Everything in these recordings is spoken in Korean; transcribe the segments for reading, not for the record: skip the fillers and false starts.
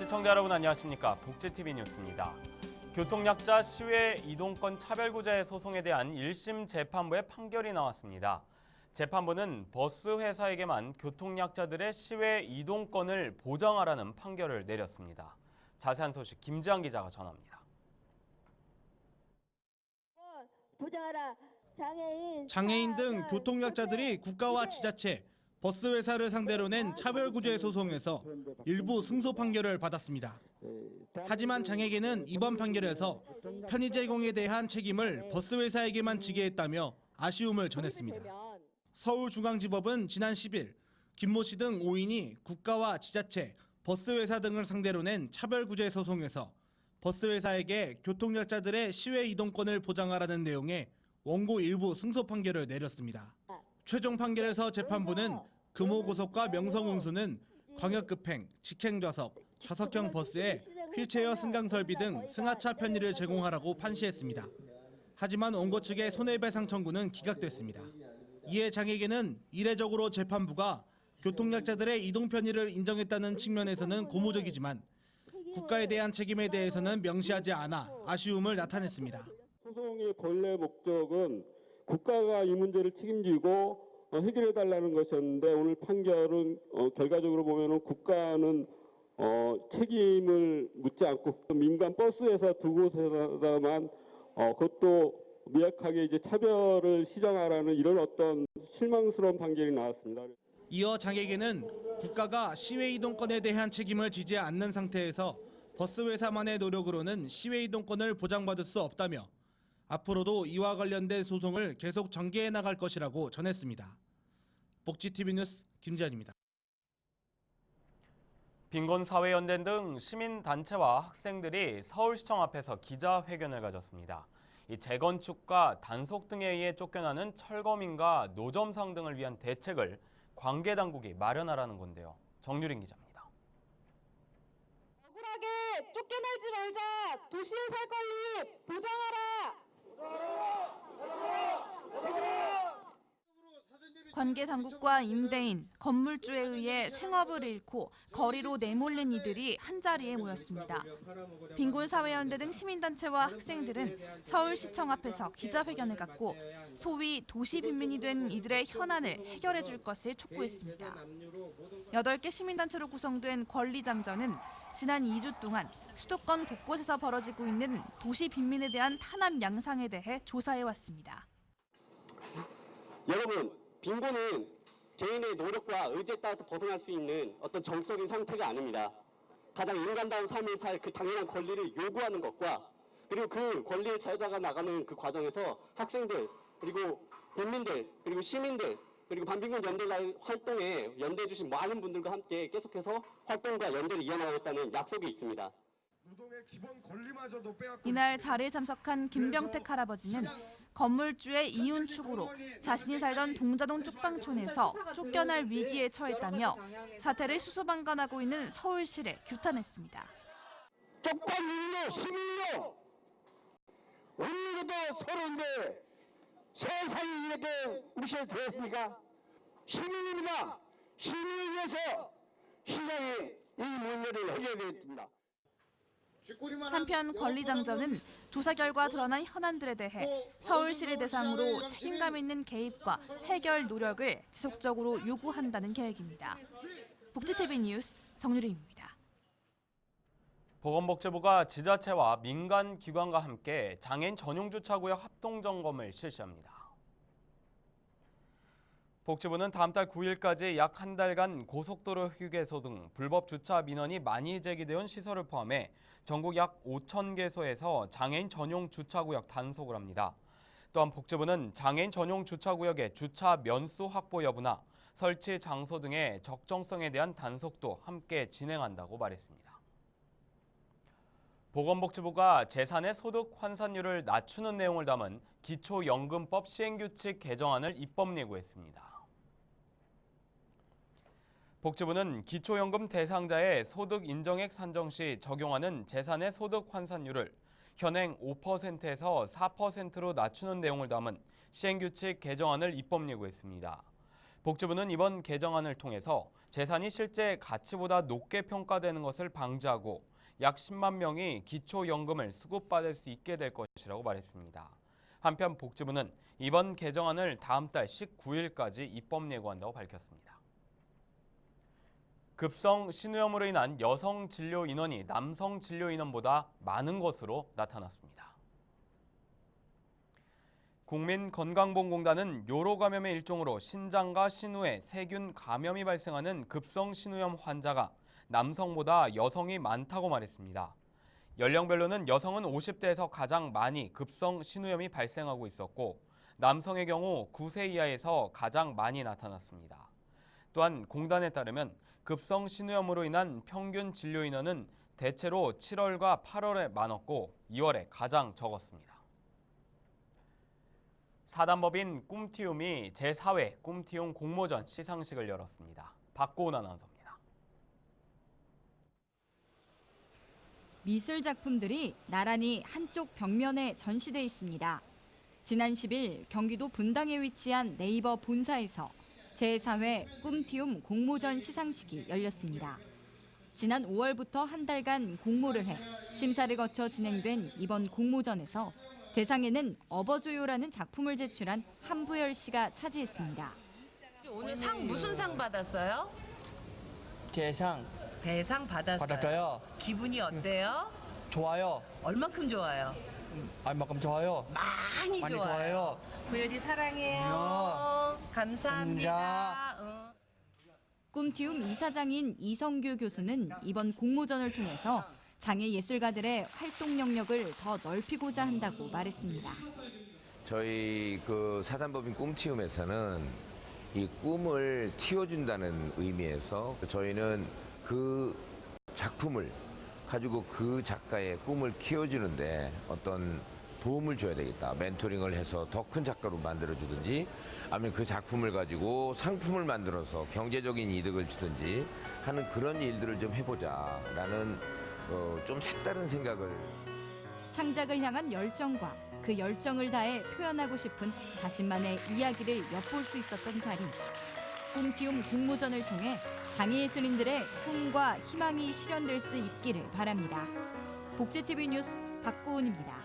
시청자 여러분 안녕하십니까? 복지TV 뉴스입니다. 교통약자 시외 이동권 차별구제 소송에 대한 1심 재판부의 판결이 나왔습니다. 재판부는 버스 회사에게만 교통약자들의 시외 이동권을 보장하라는 판결을 내렸습니다. 자세한 소식 김지한 기자가 전합니다. 보장하라. 장애인 등 교통약자들이 국가와 지자체, 버스 회사를 상대로 낸 차별구제 소송에서 일부 승소 판결을 받았습니다. 하지만 장애계는 이번 판결에서 편의 제공에 대한 책임을 버스 회사에게만 지게 했다며 아쉬움을 전했습니다. 서울중앙지법은 지난 10일 김모 씨 등 5인이 국가와 지자체, 버스 회사 등을 상대로 낸 차별구제 소송에서 버스 회사에게 교통약자들의 시외 이동권을 보장하라는 내용의 원고 일부 승소 판결을 내렸습니다. 최종 판결에서 재판부는 금호고속과 명성운수는 광역급행, 직행좌석, 좌석형 버스에 휠체어 승강 설비 등 승하차 편의를 제공하라고 판시했습니다. 하지만 원고 측의 손해배상 청구는 기각됐습니다. 이에 장애계는 이례적으로 재판부가 교통약자들의 이동 편의를 인정했다는 측면에서는 고무적이지만 국가에 대한 책임에 대해서는 명시하지 않아 아쉬움을 나타냈습니다. 소송의 본래 목적은 국가가 이 문제를 책임지고 해결해달라는 것이었는데 오늘 판결은 결과적으로 보면은 국가는 책임을 묻지 않고 민간 버스에서 두 곳에서만 그것도 미약하게 이제 차별을 시정하라는 이런 어떤 실망스러운 판결이 나왔습니다. 이어 장애계는 국가가 시외 이동권에 대한 책임을 지지 않는 상태에서 버스 회사만의 노력으로는 시외 이동권을 보장받을 수 없다며 앞으로도 이와 관련된 소송을 계속 전개해 나갈 것이라고 전했습니다. 복지TV 뉴스 김지한입니다. 빈곤사회연대 등 시민단체와 학생들이 서울시청 앞에서 기자회견을 가졌습니다. 이 재건축과 단속 등에 의해 쫓겨나는 철거민과 노점상 등을 위한 대책을 관계당국이 마련하라는 건데요. 정유린 기자입니다. 억울하게 쫓겨나지 말자. 도시에 살 권리 보장하라. 관계 당국과 임대인, 건물주에 의해 생업을 잃고 거리로 내몰린 이들이 한자리에 모였습니다. 빈곤사회연대 등 시민단체와 학생들은 서울시청 앞에서 기자회견을 갖고 소위 도시 빈민이 된 이들의 현안을 해결해 줄 것을 촉구했습니다. 8개 시민단체로 구성된 권리장전은 지난 2주 동안 수도권 곳곳에서 벌어지고 있는 도시 빈민에 대한 탄압 양상에 대해 조사해왔습니다. 여러분, 빈곤은 개인의 노력과 의지에 따라서 벗어날 수 있는 어떤 정적인 상태가 아닙니다. 가장 인간다운 삶을 살 그 당연한 권리를 요구하는 것과 그리고 그 권리를 찾아가 나가는 그 과정에서 학생들, 그리고 국민들, 그리고 시민들, 그리고 반빈곤 연대 활동에 연대해 주신 많은 분들과 함께 계속해서 활동과 연대를 이어나가겠다는 약속이 있습니다. 이날 자리에 참석한 김병택 할아버지는 건물주의 이윤 추구로 자신이 살던 동자동 쪽방촌에서 쫓겨날 위기에 처했다며 사태를 수수방관하고 있는 서울시를 규탄했습니다. 쪽방인도 시민이요. 우리도 서로인데 세상이 이렇게 무시되었습니까? 시민입니다. 시민을 위해서 시장이 이 문제를 해결해야 되겠습니다. 한편 권리장전은 조사 결과 드러난 현안들에 대해 서울시를 대상으로 책임감 있는 개입과 해결 노력을 지속적으로 요구한다는 계획입니다. 복지TV 뉴스 정유림입니다. 보건복지부가 지자체와 민간기관과 함께 장애인 전용 주차구역 합동점검을 실시합니다. 복지부는 다음 달 9일까지 약 한 달간 고속도로 휴게소 등 불법 주차 민원이 많이 제기되어 온 시설을 포함해 전국 약 5,000개소에서 장애인 전용 주차구역 단속을 합니다. 또한 복지부는 장애인 전용 주차구역의 주차 면수 확보 여부나 설치 장소 등의 적정성에 대한 단속도 함께 진행한다고 말했습니다. 보건복지부가 재산의 소득 환산율을 낮추는 내용을 담은 기초연금법 시행규칙 개정안을 입법 예고했습니다. 복지부는 기초연금 대상자의 소득 인정액 산정 시 적용하는 재산의 소득 환산율을 현행 5%에서 4%로 낮추는 내용을 담은 시행규칙 개정안을 입법 예고했습니다. 복지부는 이번 개정안을 통해서 재산이 실제 가치보다 높게 평가되는 것을 방지하고 약 10만 명이 기초연금을 수급받을 수 있게 될 것이라고 말했습니다. 한편 복지부는 이번 개정안을 다음 달 19일까지 입법 예고한다고 밝혔습니다. 급성 신우염으로 인한 여성 진료 인원이 남성 진료 인원보다 많은 것으로 나타났습니다. 국민건강보험공단은 요로 감염의 일종으로 신장과 신우에 세균 감염이 발생하는 급성 신우염 환자가 남성보다 여성이 많다고 말했습니다. 연령별로는 여성은 50대에서 가장 많이 급성 신우염이 발생하고 있었고 남성의 경우 9세 이하에서 가장 많이 나타났습니다. 또한 공단에 따르면 급성 신우염으로 인한 평균 진료 인원은 대체로 7월과 8월에 많았고 2월에 가장 적었습니다. 사단법인 꿈티움이 제4회 꿈티움 공모전 시상식을 열었습니다. 박고은 아나운서입니다. 미술 작품들이 나란히 한쪽 벽면에 전시돼 있습니다. 지난 10일 경기도 분당에 위치한 네이버 본사에서 제4회 꿈티움 공모전 시상식이 열렸습니다. 지난 5월부터 한 달간 공모를 해 심사를 거쳐 진행된 이번 공모전에서 대상에는 업어줘요라는 작품을 제출한 한부열 씨가 차지했습니다. 오늘 상 무슨 상 받았어요? 대상 대상 받았어요. 기분이 어때요? 좋아요. 얼만큼 좋아요? 얼마큼 좋아요? 많이 좋아요. 부열이 사랑해요. 감사합니다. 꿈티움 이사장인 이성규 교수는 이번 공모전을 통해서 장애 예술가들의 활동 영역을 더 넓히고자 한다고 말했습니다. 저희 사단법인 꿈티움에서는 이 꿈을 키워준다는 의미에서 저희는 그 작품을 가지고 그 작가의 꿈을 키워주는데 어떤 도움을 줘야 되겠다. 멘토링을 해서 더 큰 작가로 만들어주든지 아니면 그 작품을 가지고 상품을 만들어서 경제적인 이득을 주든지 하는 그런 일들을 좀 해보자라는 좀 색다른 생각을. 창작을 향한 열정과 그 열정을 다해 표현하고 싶은 자신만의 이야기를 엿볼 수 있었던 자리. 꿈티움 공모전을 통해 장애예술인들의 꿈과 희망이 실현될 수 있기를 바랍니다. 복지TV 뉴스 박고은입니다.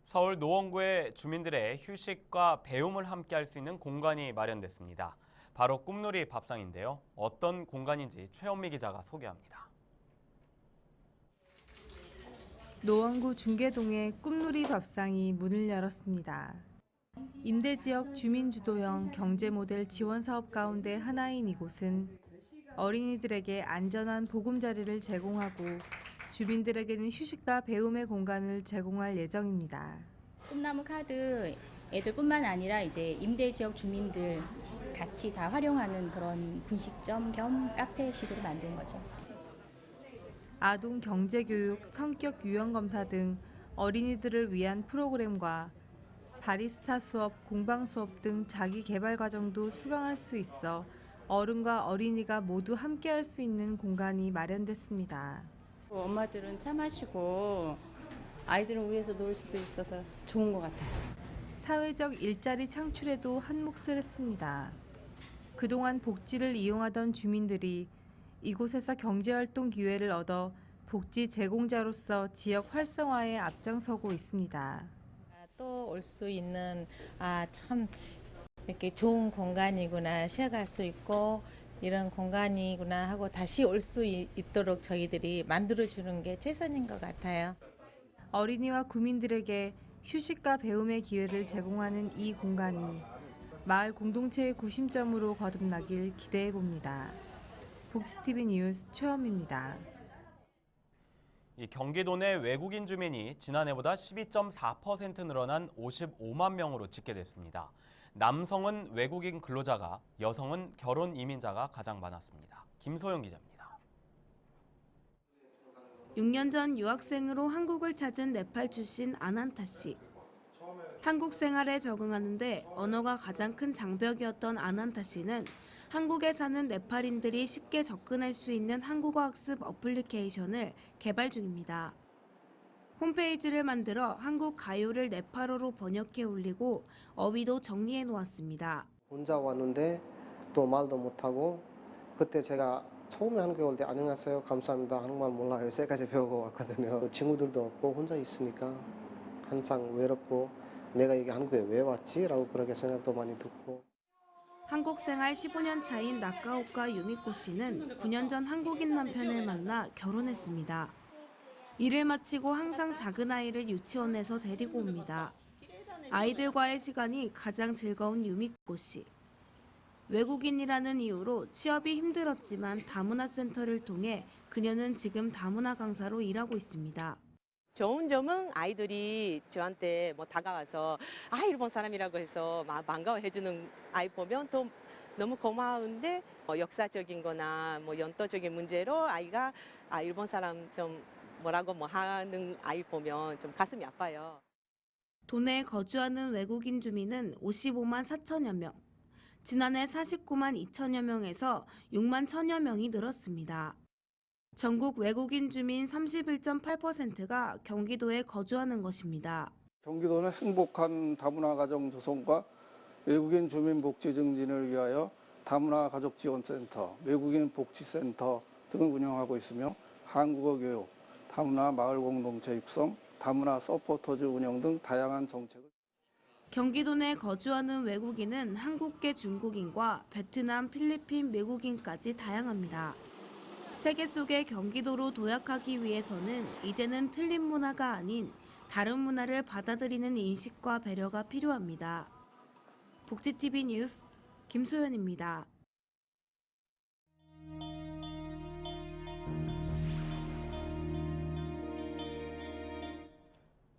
서울 노원구의 주민들의 휴식과 배움을 함께할 수 있는 공간이 마련됐습니다. 바로 꿈놀이 밥상인데요. 어떤 공간인지 최현미 기자가 소개합니다. 노원구 중계동의 꿈놀이 밥상이 문을 열었습니다. 임대지역 주민주도형 경제모델 지원사업 가운데 하나인 이곳은 어린이들에게 안전한 보금자리를 제공하고 주민들에게는 휴식과 배움의 공간을 제공할 예정입니다. 꿈나무 카드 애들뿐만 아니라 이제 임대지역 주민들 같이 다 활용하는 그런 분식점 겸 카페식으로 만든 거죠. 아동 경제교육, 성격 유형 검사 등 어린이들을 위한 프로그램과 바리스타 수업, 공방 수업 등 자기 개발 과정도 수강할 수 있어 어른과 어린이가 모두 함께할 수 있는 공간이 마련됐습니다. 엄마들은 차 마시고 아이들은 위에서 놀 수도 있어서 좋은 것 같아요. 사회적 일자리 창출에도 한 몫을 했습니다. 그동안 복지를 이용하던 주민들이 이곳에서 경제활동 기회를 얻어 복지 제공자로서 지역 활성화에 앞장서고 있습니다. 또 올 수 있는 참 이렇게 좋은 공간이구나 쉬어갈 수 있고 이런 공간이구나 하고 다시 올 수 있도록 저희들이 만들어주는 게 최선인 것 같아요. 어린이와 구민들에게 휴식과 배움의 기회를 제공하는 이 공간이 마을 공동체의 구심점으로 거듭나길 기대해 봅니다. 복지TV 뉴스 최현미입니다. 경기도 내 외국인 주민이 지난해보다 12.4% 늘어난 55만 명으로 집계됐습니다. 남성은 외국인 근로자가, 여성은 결혼 이민자가 가장 많았습니다. 김소영 기자입니다. 6년 전 유학생으로 한국을 찾은 네팔 출신 아난타 씨. 한국 생활에 적응하는데 언어가 가장 큰 장벽이었던 아난타 씨는 한국에 사는 네팔인들이 쉽게 접근할 수 있는 한국어 학습 어플리케이션을 개발 중입니다. 홈페이지를 만들어 한국 가요를 네팔어로 번역해 올리고 어휘도 정리해 놓았습니다. 혼자 왔는데 또 말도 못하고 그때 제가 처음에 한국에 올 때 안녕하세요 감사합니다 한국말 몰라요 세 가지 배우고 왔거든요. 친구들도 없고 혼자 있으니까 항상 외롭고 내가 이게 한국에 왜 왔지? 라고 그렇게 생각도 많이 듣고. 한국 생활 15년 차인 나카오카 유미코 씨는 9년 전 한국인 남편을 만나 결혼했습니다. 일을 마치고 항상 작은 아이를 유치원에서 데리고 옵니다. 아이들과의 시간이 가장 즐거운 유미코 씨. 외국인이라는 이유로 취업이 힘들었지만 다문화 센터를 통해 그녀는 지금 다문화 강사로 일하고 있습니다. 좋은 점은 아이들이 저한테 뭐 다가와서 일본 사람이라고 해서 막 반가워해주는 아이 보면 또 너무 고마운데 역사적인 거나 뭐 연도적인 문제로 아이가 일본 사람 좀 뭐라고 뭐 하는 아이 보면 좀 가슴이 아파요. 도내에 거주하는 외국인 주민은 55만 4천여 명. 지난해 49만 2천여 명에서 6만 1천여 명이 늘었습니다. 전국 외국인 주민 31.8%가 경기도에 거주하는 것입니다. 경기도는 행복한 다문화 가정 조성과 외국인 주민 복지 증진을 위하여 다문화 가족 지원센터, 외국인 복지센터 등을 운영하고 있으며 한국어 교육, 다문화 마을 공동체 육성, 다문화 서포터즈 운영 등 다양한 정책을 경기도 내 거주하는 외국인은 한국계 중국인과 베트남, 필리핀 외국인까지 다양합니다. 세계 속의 경기도로 도약하기 위해서는 이제는 틀린 문화가 아닌 다른 문화를 받아들이는 인식과 배려가 필요합니다. 복지TV 뉴스 김소연입니다.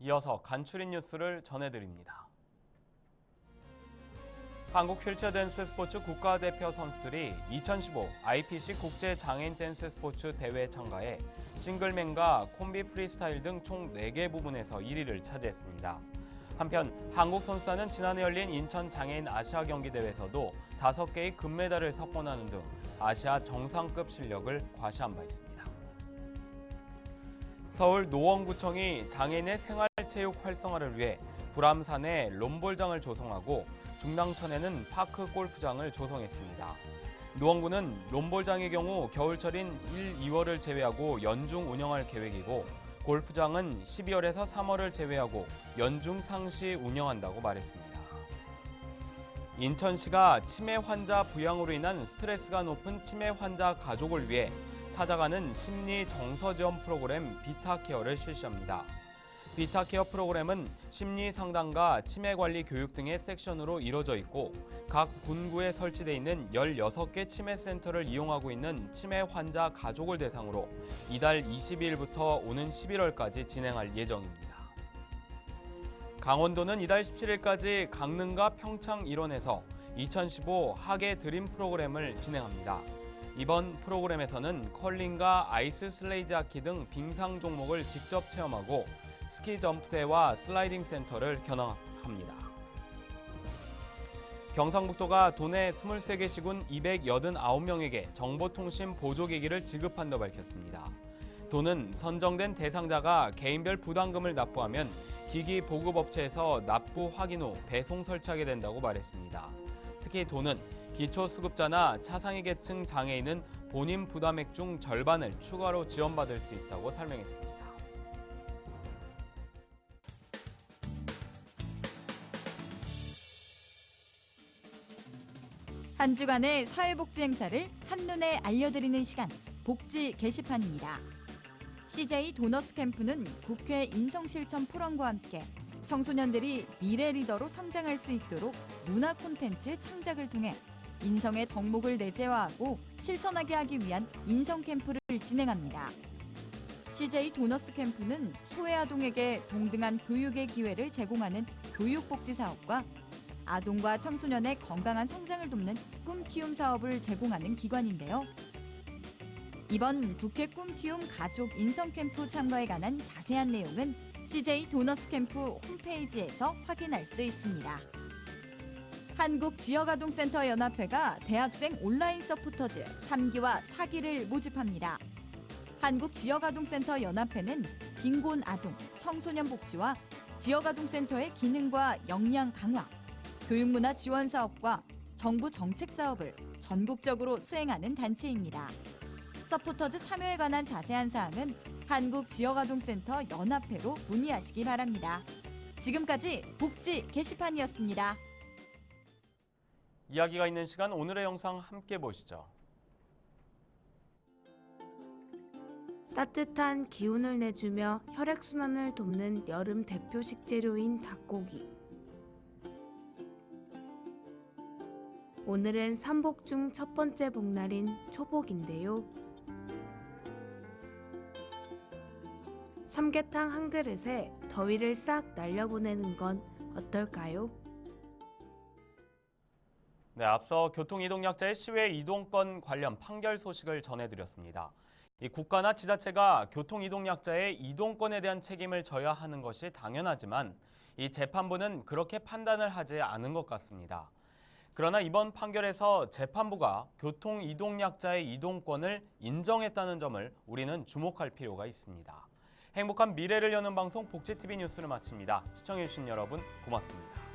이어서 간추린 뉴스를 전해드립니다. 한국 휠체어 댄스 스포츠 국가대표 선수들이 2015 IPC 국제 장애인 댄스 스포츠 대회에 참가해 싱글맨과 콤비 프리스타일 등 총 4개 부분에서 1위를 차지했습니다. 한편 한국 선수단은 지난해 열린 인천 장애인 아시아 경기대회에서도 5개의 금메달을 석권하는 등 아시아 정상급 실력을 과시한 바 있습니다. 서울 노원구청이 장애인의 생활체육 활성화를 위해 불암산에 롬볼장을 조성하고 중랑천에는 파크 골프장을 조성했습니다. 노원구는 롬볼장의 경우 겨울철인 1, 2월을 제외하고 연중 운영할 계획이고 골프장은 12월에서 3월을 제외하고 연중 상시 운영한다고 말했습니다. 인천시가 치매 환자 부양으로 인한 스트레스가 높은 치매 환자 가족을 위해 찾아가는 심리 정서 지원 프로그램 비타케어를 실시합니다. 비타케어 프로그램은 심리 상담과 치매 관리 교육 등의 섹션으로 이루어져 있고 각 분구에 설치돼 있는 16개 치매 센터를 이용하고 있는 치매 환자 가족을 대상으로 이달 22일부터 오는 11월까지 진행할 예정입니다. 강원도는 이달 17일까지 강릉과 평창 일원에서 2015 하계 드림 프로그램을 진행합니다. 이번 프로그램에서는 컬링과 아이스 슬레이지 하키 등 빙상 종목을 직접 체험하고 스키 점프대와 슬라이딩 센터를 견학합니다. 경상북도가 도내 23개 시군 289명에게 정보통신 보조기기를 지급한다고 밝혔습니다. 도는 선정된 대상자가 개인별 부담금을 납부하면 기기 보급업체에서 납부 확인 후 배송 설치하게 된다고 말했습니다. 특히 도는 기초수급자나 차상위 계층 장애인은 본인 부담액 중 절반을 추가로 지원받을 수 있다고 설명했습니다. 한 주간의 사회복지 행사를 한눈에 알려드리는 시간, 복지 게시판입니다. CJ 도너스 캠프는 국회 인성실천 포럼과 함께 청소년들이 미래 리더로 성장할 수 있도록 문화 콘텐츠 창작을 통해 인성의 덕목을 내재화하고 실천하게 하기 위한 인성 캠프를 진행합니다. CJ 도너스 캠프는 소외아동에게 동등한 교육의 기회를 제공하는 교육복지 사업과 아동과 청소년의 건강한 성장을 돕는 꿈키움 사업을 제공하는 기관인데요. 이번 국회 꿈키움 가족 인성캠프 참가에 관한 자세한 내용은 CJ 도너스 캠프 홈페이지에서 확인할 수 있습니다. 한국지역아동센터 연합회가 대학생 온라인 서포터즈 3기와 4기를 모집합니다. 한국지역아동센터 연합회는 빈곤 아동, 청소년 복지와 지역아동센터의 기능과 역량 강화, 교육문화 지원 사업과 정부 정책 사업을 전국적으로 수행하는 단체입니다. 서포터즈 참여에 관한 자세한 사항은 한국지역아동센터 연합회로 문의하시기 바랍니다. 지금까지 복지 게시판이었습니다. 이야기가 있는 시간 오늘의 영상 함께 보시죠. 따뜻한 기운을 내주며 혈액순환을 돕는 여름 대표 식재료인 닭고기. 오늘은 삼복 중 첫 번째 복날인 초복인데요. 삼계탕 한 그릇에 더위를 싹 날려보내는 건 어떨까요? 네, 앞서 교통이동약자의 시외 이동권 관련 판결 소식을 전해드렸습니다. 이 국가나 지자체가 교통이동약자의 이동권에 대한 책임을 져야 하는 것이 당연하지만 이 재판부는 그렇게 판단을 하지 않은 것 같습니다. 그러나 이번 판결에서 재판부가 교통이동약자의 이동권을 인정했다는 점을 우리는 주목할 필요가 있습니다. 행복한 미래를 여는 방송 복지TV 뉴스를 마칩니다. 시청해주신 여러분 고맙습니다.